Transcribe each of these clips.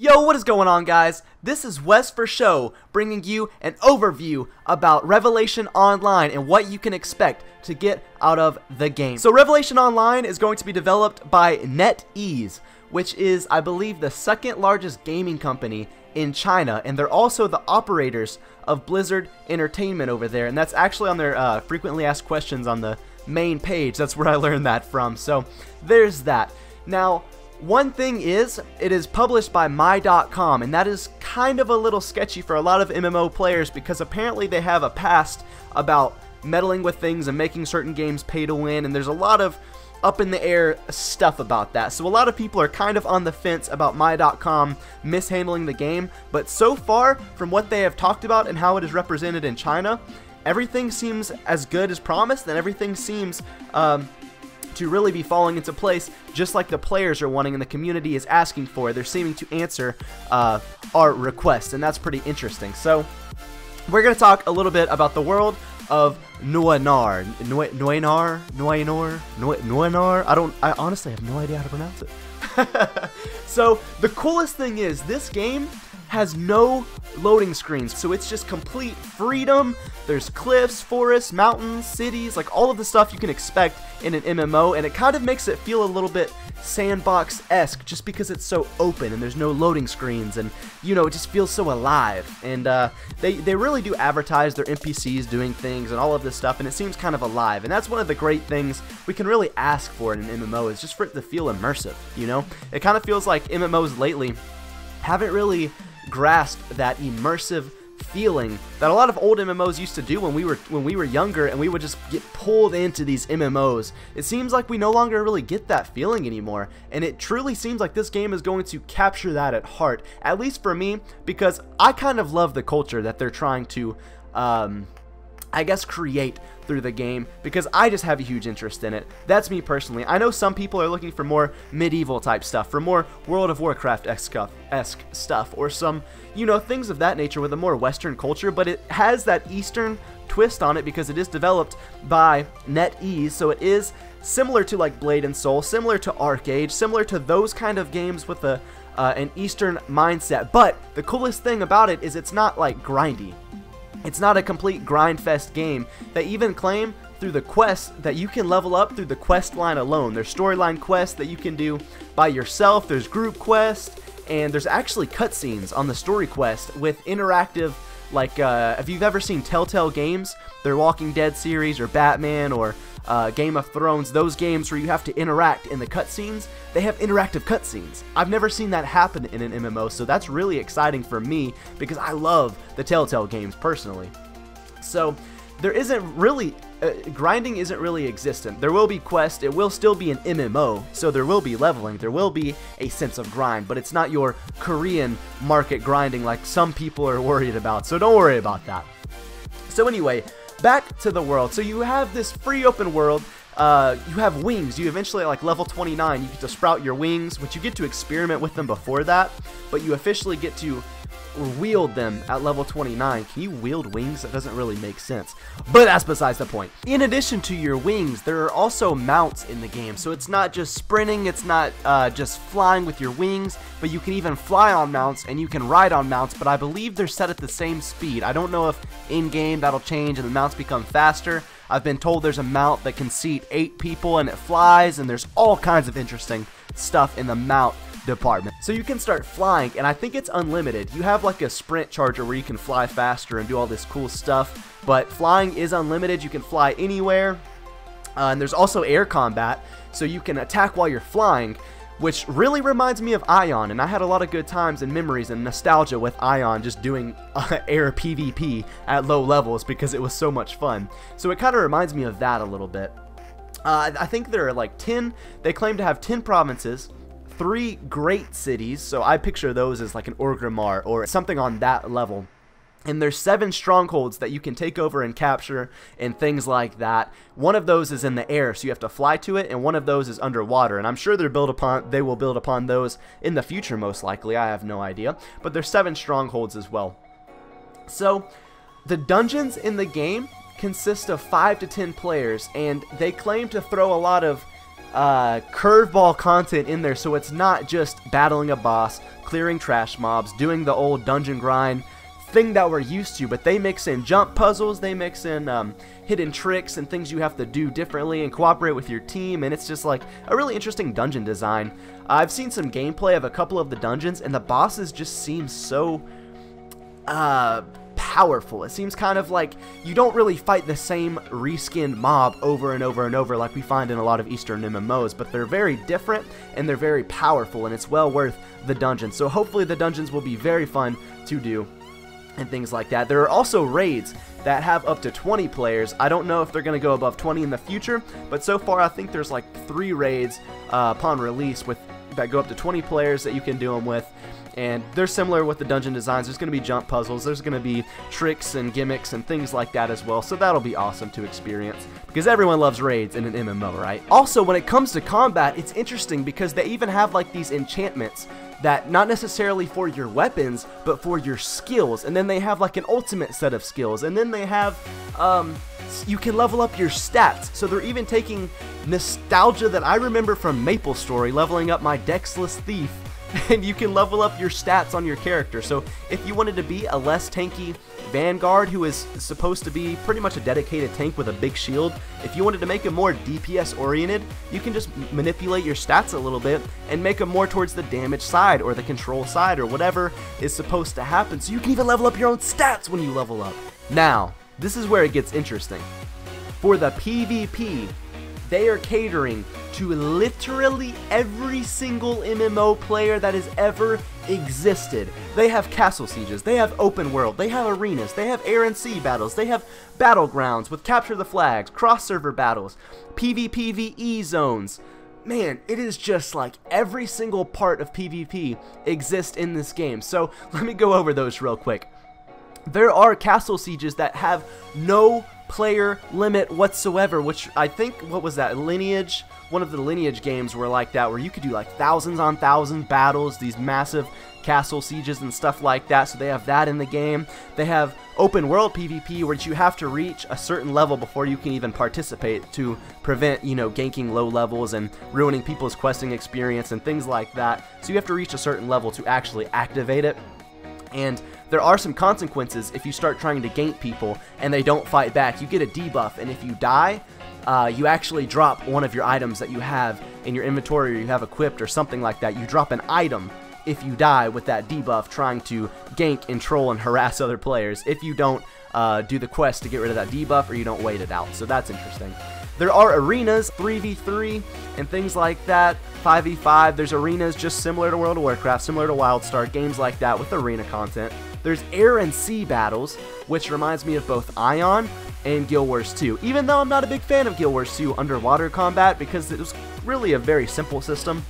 Yo, what is going on, guys? This is Wes for Show, bringing you an overview about Revelation Online and what you can expect to get out of the game. So Revelation Online is going to be developed by NetEase, which is, I believe, the second largest gaming company in China, and they're also the operators of Blizzard Entertainment over there, and that's actually on their frequently asked questions on the main page. That's where I learned that from, so there's that. Now, one thing is, it is published by My.com, and that is kind of a little sketchy for a lot of MMO players because apparently they have a past about meddling with things and making certain games pay to win, and there's a lot of up in the air stuff about that. So a lot of people are kind of on the fence about My.com mishandling the game, but so far, from what they have talked about and how it is represented in China, everything seems as good as promised, and everything seems to really be falling into place just like the players are wanting and the community is asking for. They're seeming to answer our requests, and that's pretty interesting. So we're going to talk a little bit about the world of Nuenar. I honestly have no idea how to pronounce it. So the coolest thing is this game has no loading screens, so it's just complete freedom. There's cliffs, forests, mountains, cities, like all of the stuff you can expect in an MMO, and it kind of makes it feel a little bit sandbox-esque just because it's so open and there's no loading screens, and you know, it just feels so alive. And they really do advertise their NPCs doing things and all of this stuff, and it seems kind of alive, and that's one of the great things we can really ask for in an MMO, is just for it to feel immersive. You know, it kind of feels like MMOs lately haven't really grasped that immersive feeling that a lot of old MMOs used to do when we were younger, and we would just get pulled into these MMOs. It seems like we no longer really get that feeling anymore, and it truly seems like this game is going to capture that at heart, at least for me, because I kind of love the culture that they're trying to I guess create through the game, because I just have a huge interest in it. That's me personally. I know some people are looking for more medieval type stuff, for more World of Warcraft-esque stuff, or some, you know, things of that nature with a more Western culture, but it has that Eastern twist on it because it is developed by NetEase, so it is similar to like Blade and Soul, similar to Arcade, similar to those kind of games with an Eastern mindset. But the coolest thing about it is it's not like grindy. It's not a complete grind fest game. They even claim through the quests that you can level up through the quest line alone. There's storyline quests that you can do by yourself, there's group quests, and there's actually cutscenes on the story quest with interactive, like if you've ever seen Telltale games, their Walking Dead series or Batman or Game of Thrones, those games where you have to interact in the cutscenes, they have interactive cutscenes. I've never seen that happen in an MMO, so that's really exciting for me because I love the Telltale games personally. So there isn't really, grinding isn't really existent. There will be quests, it will still be an MMO, so there will be leveling, there will be a sense of grind, but it's not your Korean market grinding like some people are worried about, so don't worry about that. So anyway, back to the world. So you have this free open world. You have wings. You eventually, like level 29, you get to sprout your wings, which you get to experiment with them before that, but you officially get to wield them at level 29. Can you wield wings? That doesn't really make sense, but that's besides the point. In addition to your wings, there are also mounts in the game, so it's not just sprinting, it's not just flying with your wings, but you can even fly on mounts and you can ride on mounts, but I believe they're set at the same speed. I don't know if in-game that'll change and the mounts become faster. I've been told there's a mount that can seat 8 people and it flies, and there's all kinds of interesting stuff in the mount department. So you can start flying, and I think it's unlimited. You have like a sprint charger where you can fly faster and do all this cool stuff, but flying is unlimited. You can fly anywhere, and there's also air combat, so you can attack while you're flying, which really reminds me of Ion, and I had a lot of good times and memories and nostalgia with Ion, just doing air PvP at low levels because it was so much fun. So it kind of reminds me of that a little bit. I think there are like 10, they claim to have 10 provinces, 3 great cities, so I picture those as like an Orgrimmar or something on that level. And there's 7 strongholds that you can take over and capture and things like that. One of those is in the air, so you have to fly to it, and one of those is underwater. And I'm sure they will build upon those in the future, most likely. I have no idea. But there's 7 strongholds as well. So the dungeons in the game consist of 5 to 10 players, and they claim to throw a lot of curveball content in there, so it's not just battling a boss, clearing trash mobs, doing the old dungeon grind thing that we're used to, but they mix in jump puzzles, they mix in hidden tricks and things you have to do differently and cooperate with your team, and it's just like a really interesting dungeon design. I've seen some gameplay of a couple of the dungeons, and the bosses just seem so powerful. It seems kind of like you don't really fight the same reskinned mob over and over and over like we find in a lot of Eastern MMOs, but they're very different and they're very powerful, and it's well worth the dungeon. So hopefully the dungeons will be very fun to do and things like that. There are also raids that have up to 20 players. I don't know if they're going to go above 20 in the future, but so far I think there's like 3 raids upon release that go up to 20 players that you can do them with. And they're similar with the dungeon designs. There's going to be jump puzzles, there's going to be tricks and gimmicks and things like that as well, so that'll be awesome to experience, because everyone loves raids in an MMO, right? Also, when it comes to combat, it's interesting because they even have like these enchantments that not necessarily for your weapons, but for your skills, and then they have like an ultimate set of skills, and then they have, you can level up your stats, so they're even taking nostalgia that I remember from MapleStory, leveling up my Dexless Thief, and you can level up your stats on your character. So if you wanted to be a less tanky Vanguard who is supposed to be pretty much a dedicated tank with a big shield, if you wanted to make him more DPS oriented, you can just manipulate your stats a little bit and make him more towards the damage side or the control side or whatever is supposed to happen. So you can even level up your own stats when you level up. Now, this is where it gets interesting. For the PvP, they are catering to literally every single MMO player that has ever existed. They have castle sieges, they have open world, they have arenas, they have air and sea battles, they have battlegrounds with capture the flags, cross server battles, PvPvE zones. Man, it is just like every single part of PvP exists in this game. So let me go over those real quick. There are castle sieges that have no player limit whatsoever, which I think, what was that, Lineage? One of the Lineage games were like that, where you could do like thousands on thousands battles, these massive castle sieges and stuff like that, so they have that in the game. They have open world PvP, where you have to reach a certain level before you can even participate to prevent, you know, ganking low levels and ruining people's questing experience and things like that. So you have to reach a certain level to actually activate it. And there are some consequences if you start trying to gank people and they don't fight back. You get a debuff, and if you die, you actually drop one of your items that you have in your inventory or you have equipped or something like that. You drop an item if you die with that debuff trying to gank and troll and harass other players if you don't do the quest to get rid of that debuff or you don't wait it out. So that's interesting. There are arenas, 3v3 and things like that, 5v5. There's arenas just similar to World of Warcraft, similar to WildStar, games like that with arena content. There's air and sea battles, which reminds me of both Ion and Guild Wars 2, even though I'm not a big fan of Guild Wars 2 underwater combat because it was really a very simple system.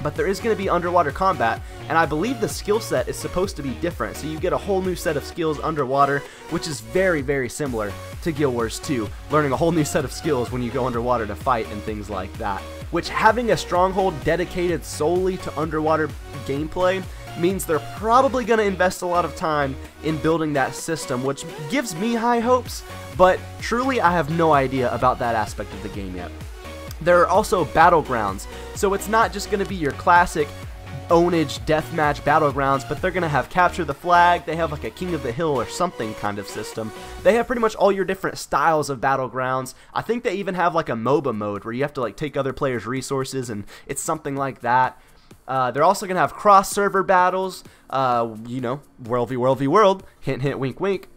But there is going to be underwater combat, and I believe the skill set is supposed to be different, so you get a whole new set of skills underwater, which is very, very similar to Guild Wars 2, learning a whole new set of skills when you go underwater to fight and things like that. Which, having a stronghold dedicated solely to underwater gameplay means they're probably going to invest a lot of time in building that system, which gives me high hopes, but truly I have no idea about that aspect of the game yet. There are also battlegrounds, so it's not just going to be your classic ownage deathmatch battlegrounds, but they're going to have capture the flag, they have like a King of the Hill or something kind of system. They have pretty much all your different styles of battlegrounds. I think they even have like a MOBA mode where you have to like take other players' resources, and it's something like that. They're also going to have cross-server battles, you know, World v World v World, hint hint wink wink,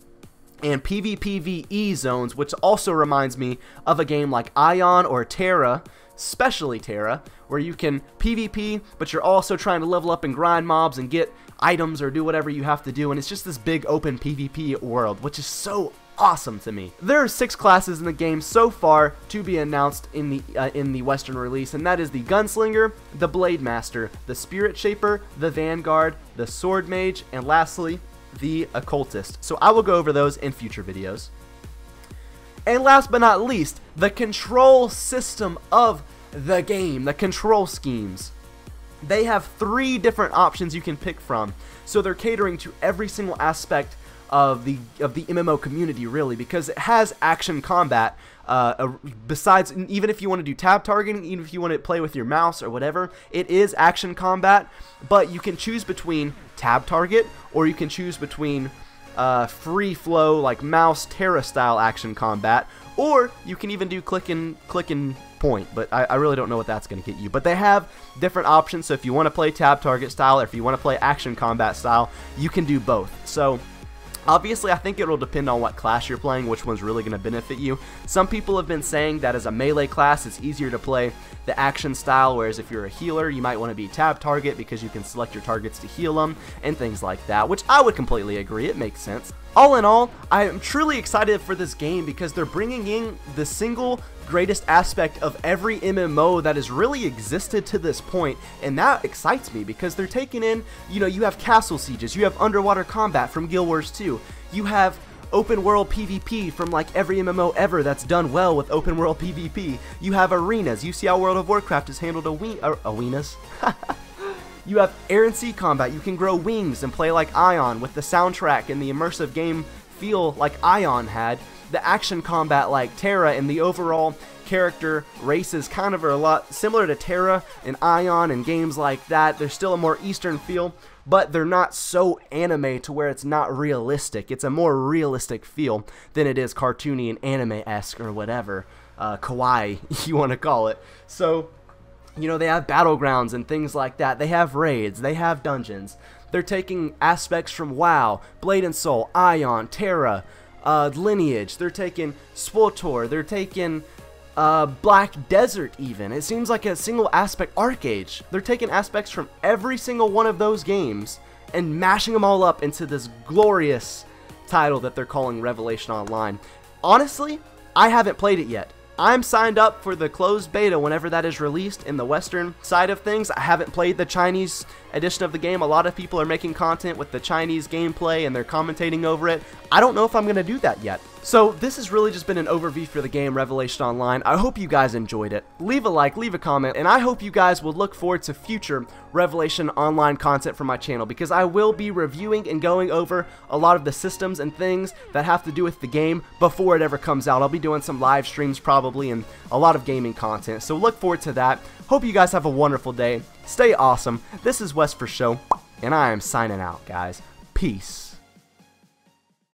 and PvPvE zones, which also reminds me of a game like Ion or Terra, especially Terra, where you can PvP, but you're also trying to level up and grind mobs and get items or do whatever you have to do, and it's just this big open PvP world, which is so awesome to me. There are 6 classes in the game so far to be announced in the Western release, and that is the Gunslinger, the Blade Master, the Spirit Shaper, the Vanguard, the Sword Mage, and lastly, the Occultist. So I will go over those in future videos. And last but not least, the control system of the game, the control schemes. They have 3 different options you can pick from, so they're catering to every single aspect of the MMO community, really, because it has action combat. Besides, even if you want to do tab targeting, even if you want to play with your mouse or whatever, it is action combat, but you can choose between tab target, or you can choose between free flow, like mouse Terra style action combat, or you can even do click and point, but I really don't know what that's going to get you. But they have different options, so if you want to play tab target style, or if you want to play action combat style, you can do both. So obviously, I think it will depend on what class you're playing, which one's really going to benefit you. Some people have been saying that as a melee class, it's easier to play the action style, whereas if you're a healer, you might want to be tab target because you can select your targets to heal them and things like that, which I would completely agree. It makes sense. All in all, I am truly excited for this game because they're bringing in the single greatest aspect of every MMO that has really existed to this point, and that excites me because they're taking in, you know, you have castle sieges, you have underwater combat from Guild Wars 2, you have open world PvP from like every MMO ever that's done well with open world PvP, you have arenas, you see how World of Warcraft has handled arenas. You have air and sea combat, you can grow wings and play like Ion with the soundtrack and the immersive game feel like Ion had. The action combat like Terra, and the overall character races kind of are a lot similar to Terra and Ion and games like that. They're still a more Eastern feel, but they're not so anime to where it's not realistic. It's a more realistic feel than it is cartoony and anime-esque or whatever, kawaii you want to call it. So, you know, they have battlegrounds and things like that. They have raids, they have dungeons. They're taking aspects from WoW, Blade and Soul, Ion, Terra, Lineage. They're taking SWTOR. They're taking Black Desert even. It seems like a single aspect. ArcheAge. They're taking aspects from every single one of those games and mashing them all up into this glorious title that they're calling Revelation Online. Honestly, I haven't played it yet. I'm signed up for the closed beta whenever that is released in the Western side of things. I haven't played the Chinese edition of the game. A lot of people are making content with the Chinese gameplay and they're commentating over it. I don't know if I'm going to do that yet. So this has really just been an overview for the game Revelation Online. I hope you guys enjoyed it. Leave a like, leave a comment, and I hope you guys will look forward to future Revelation Online content from my channel, because I will be reviewing and going over a lot of the systems and things that have to do with the game before it ever comes out. I'll be doing some live streams probably and a lot of gaming content, so look forward to that. Hope you guys have a wonderful day. Stay awesome. This is Wes for Show, and I am signing out, guys. Peace.